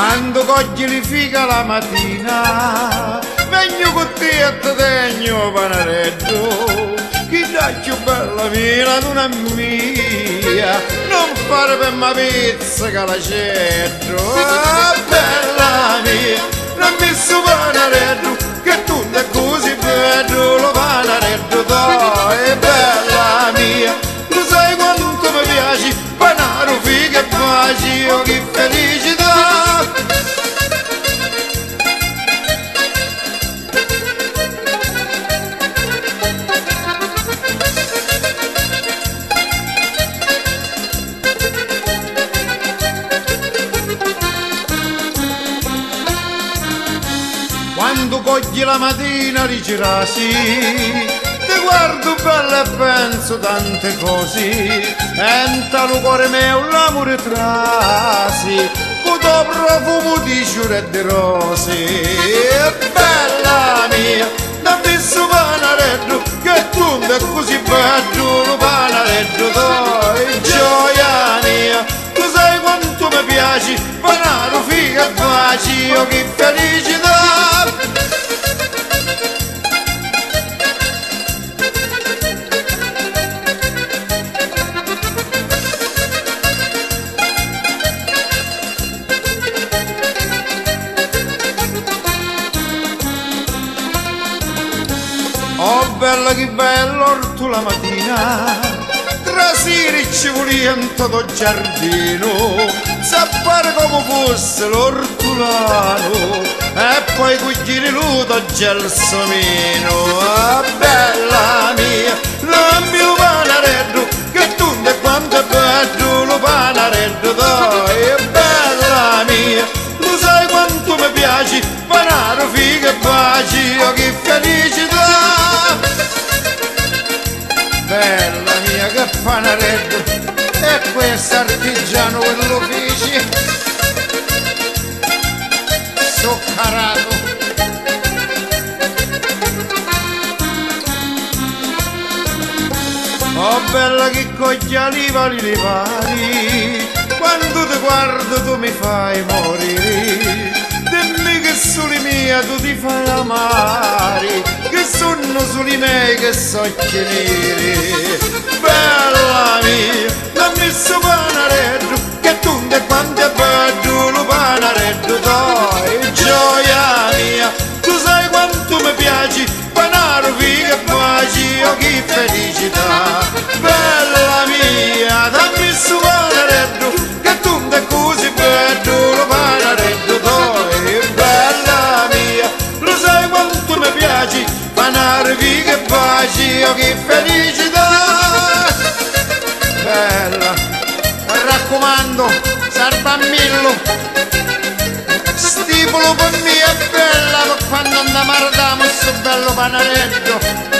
Quando cogli li figa la mattina, vengo con te e te tegno panaretto. Chi dà più bella mia ad una mia, non fare per ma pizza che la cetro. Ah, bella mia, non mi so panaretto, che tu è così bello, lo panaretto dai, bella mia. Lo sai quanto mi piaci, panaro figa e baci, oh che felicità. Quando cogli la mattina rigirasi, ti guardo bella e penso tante cose, entra lo cuore mio l'amore trasi, con tuo profumo di fiori e di rose. Bella mia, da visto panaretto, che tu è così bello, lo panaretto dai, gioia mia, tu sai quanto mi piaci, panaro figa e baci, oh che felicità. Oh bella che bello orto la mattina, tra siri ci voliento do giardino, s'appare come fosse l'ortolano, e poi cucchiere luto gelsomino. Ah bella mia, lambi lo panareddo, che tu e quanto è bello lo panareddo dai, bella mia, lo sai quanto mi piaci, panaro figa e baci, oh che felicità. Bella mia che panareddo, e questo artigiano che lo feci, soccarato. Oh bella che cogli li vari, quando ti guardo tu mi fai morire. Dimmi che soli mia tu ti fai amare, che sono soli miei che so neri. Bella mia, dammi sto panareddo, che tu e quanto è bello lo panareddo dai, gioia mia, tu sai quanto mi piaci, panaro figa e baci, oh che felicità. Bella mia, dammi sto panareddo, che tu è così bello lo panareddo dai, bella mia, lo sai quanto mi piaci, panaro figa e baci, oh che felicità. Bella, mi raccomando, Sarbamillo, stipolo per me è bella, per quando andiamo a sto bello panaretto.